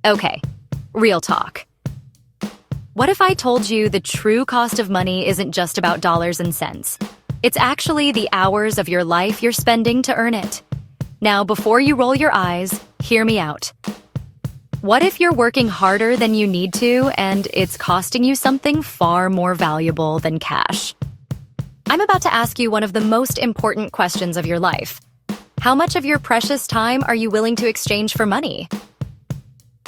Okay, real talk. What if I told you the true cost of money isn't just about dollars and cents? It's actually the hours of your life you're spending to earn it. Now, before you roll your eyes, hear me out. What if you're working harder than you need to and it's costing you something far more valuable than cash? I'm about to ask you one of the most important questions of your life. How much of your precious time are you willing to exchange for money?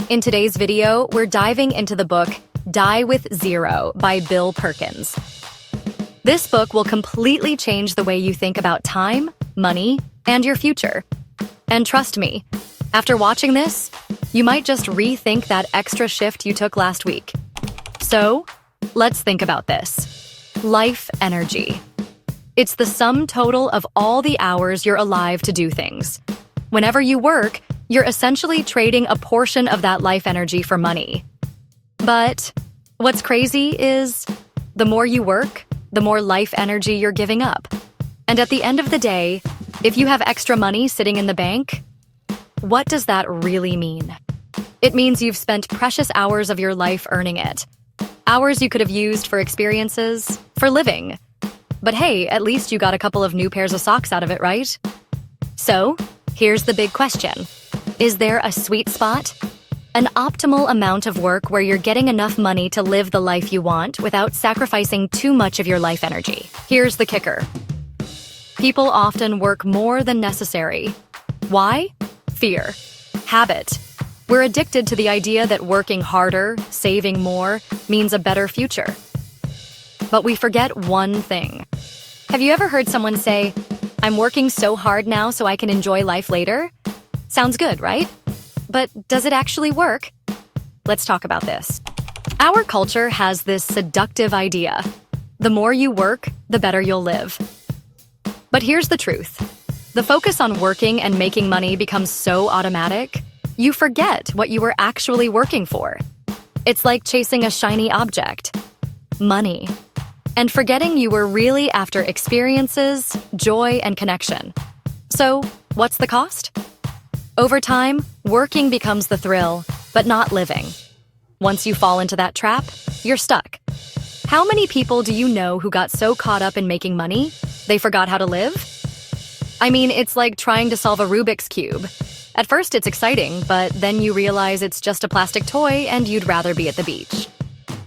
In today's video, we're diving into the book Die with Zero by Bill Perkins. This book will completely change the way you think about time, money, and your future. And trust me, after watching this, you might just rethink that extra shift you took last week. So, let's think about this. Life energy. It's the sum total of all the hours you're alive to do things. Whenever you work, you're essentially trading a portion of that life energy for money. But what's crazy is the more you work, the more life energy you're giving up. And at the end of the day, if you have extra money sitting in the bank, what does that really mean? It means you've spent precious hours of your life earning it. Hours you could have used for experiences, for living. But hey, at least you got a couple of new pairs of socks out of it, right? So, here's the big question. Is there a sweet spot? An optimal amount of work where you're getting enough money to live the life you want without sacrificing too much of your life energy. Here's the kicker. People often work more than necessary. Why? Fear. Habit. We're addicted to the idea that working harder, saving more, means a better future. But we forget one thing. Have you ever heard someone say, "I'm working so hard now so I can enjoy life later"? Sounds good, right? But does it actually work? Let's talk about this. Our culture has this seductive idea. The more you work, the better you'll live. But here's the truth. The focus on working and making money becomes so automatic, you forget what you were actually working for. It's like chasing a shiny object, money, and forgetting you were really after experiences, joy, and connection. So, what's the cost? Over time, working becomes the thrill, but not living. Once you fall into that trap, you're stuck. How many people do you know who got so caught up in making money, they forgot how to live? I mean, it's like trying to solve a Rubik's Cube. At first, it's exciting, but then you realize it's just a plastic toy and you'd rather be at the beach.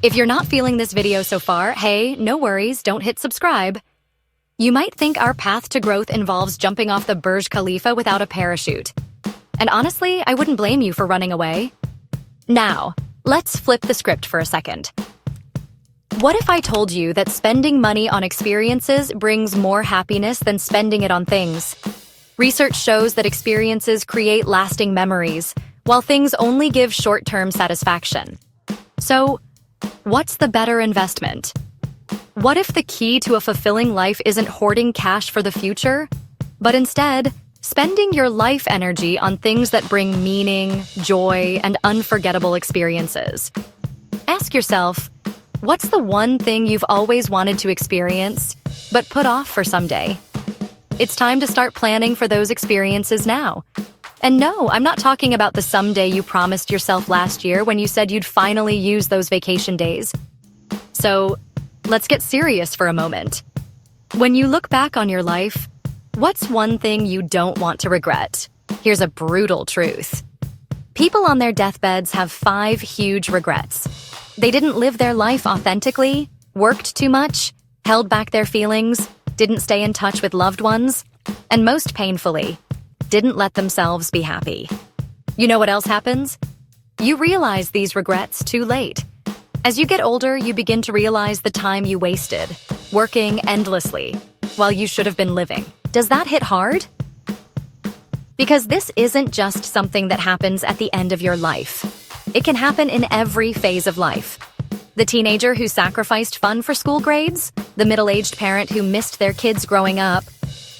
If you're not feeling this video so far, hey, no worries, don't hit subscribe. You might think our path to growth involves jumping off the Burj Khalifa without a parachute. And honestly, I wouldn't blame you for running away. Now, let's flip the script for a second. What if I told you that spending money on experiences brings more happiness than spending it on things? Research shows that experiences create lasting memories, while things only give short-term satisfaction. So, what's the better investment? What if the key to a fulfilling life isn't hoarding cash for the future, but instead, spending your life energy on things that bring meaning, joy, and unforgettable experiences? Ask yourself, what's the one thing you've always wanted to experience, but put off for someday? It's time to start planning for those experiences now. And no, I'm not talking about the someday you promised yourself last year when you said you'd finally use those vacation days. So, let's get serious for a moment. When you look back on your life, what's one thing you don't want to regret? Here's a brutal truth. People on their deathbeds have 5 huge regrets. They didn't live their life authentically, worked too much, held back their feelings, didn't stay in touch with loved ones, and most painfully, didn't let themselves be happy. You know what else happens? You realize these regrets too late. As you get older, you begin to realize the time you wasted, working endlessly, while you should have been living. Does that hit hard? Because this isn't just something that happens at the end of your life. It can happen in every phase of life. The teenager who sacrificed fun for school grades, the middle-aged parent who missed their kids growing up,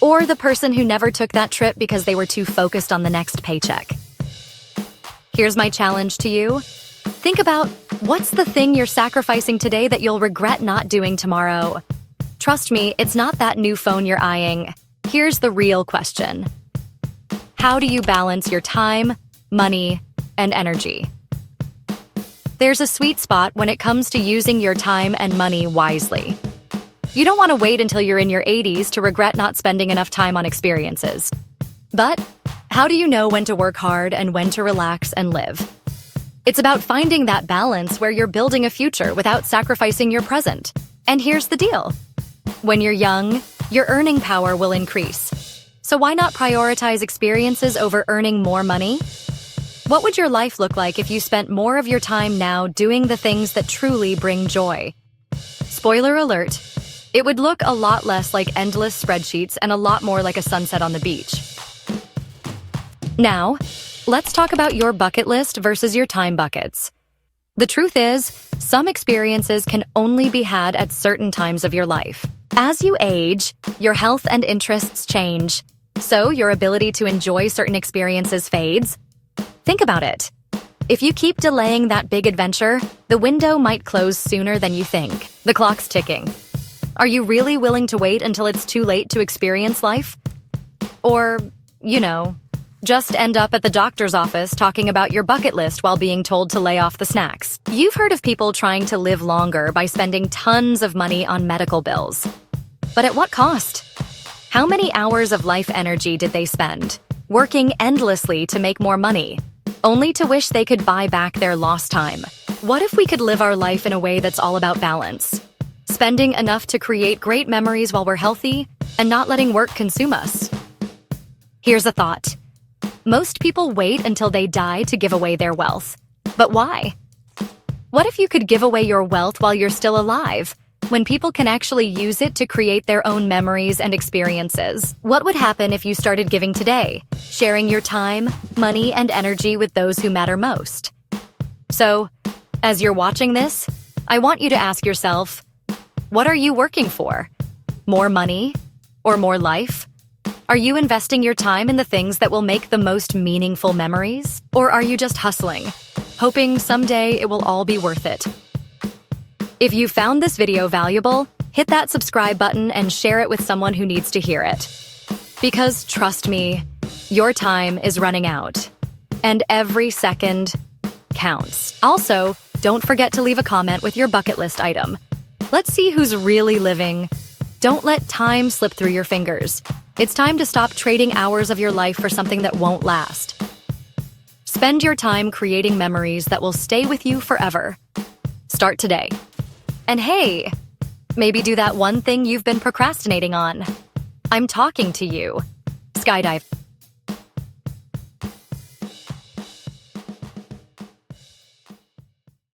or the person who never took that trip because they were too focused on the next paycheck. Here's my challenge to you. Think about what's the thing you're sacrificing today that you'll regret not doing tomorrow. Trust me, it's not that new phone you're eyeing. Here's the real question. How do you balance your time, money, and energy? There's a sweet spot when it comes to using your time and money wisely. You don't want to wait until you're in your 80s to regret not spending enough time on experiences. But how do you know when to work hard and when to relax and live? It's about finding that balance where you're building a future without sacrificing your present. And here's the deal. When you're young, your earning power will increase. So why not prioritize experiences over earning more money? What would your life look like if you spent more of your time now doing the things that truly bring joy? Spoiler alert, it would look a lot less like endless spreadsheets and a lot more like a sunset on the beach. Now, let's talk about your bucket list versus your time buckets. The truth is, some experiences can only be had at certain times of your life. As you age, your health and interests change, so your ability to enjoy certain experiences fades. Think about it. If you keep delaying that big adventure, the window might close sooner than you think. The clock's ticking. Are you really willing to wait until it's too late to experience life? Or, just end up at the doctor's office talking about your bucket list while being told to lay off the snacks. You've heard of people trying to live longer by spending tons of money on medical bills. But at what cost? How many hours of life energy did they spend? Working endlessly to make more money, only to wish they could buy back their lost time. What if we could live our life in a way that's all about balance? Spending enough to create great memories while we're healthy, and not letting work consume us. Here's a thought. Most people wait until they die to give away their wealth. But why? What if you could give away your wealth while you're still alive, when people can actually use it to create their own memories and experiences? What would happen if you started giving today, sharing your time, money, and energy with those who matter most? So, as you're watching this, I want you to ask yourself, what are you working for? More money? Or more life? Are you investing your time in the things that will make the most meaningful memories? Or are you just hustling, hoping someday it will all be worth it? If you found this video valuable, hit that subscribe button and share it with someone who needs to hear it. Because trust me, your time is running out. And every second counts. Also, don't forget to leave a comment with your bucket list item. Let's see who's really living. Don't let time slip through your fingers. It's time to stop trading hours of your life for something that won't last. Spend your time creating memories that will stay with you forever. Start today. And hey, maybe do that one thing you've been procrastinating on. I'm talking to you. Skydive.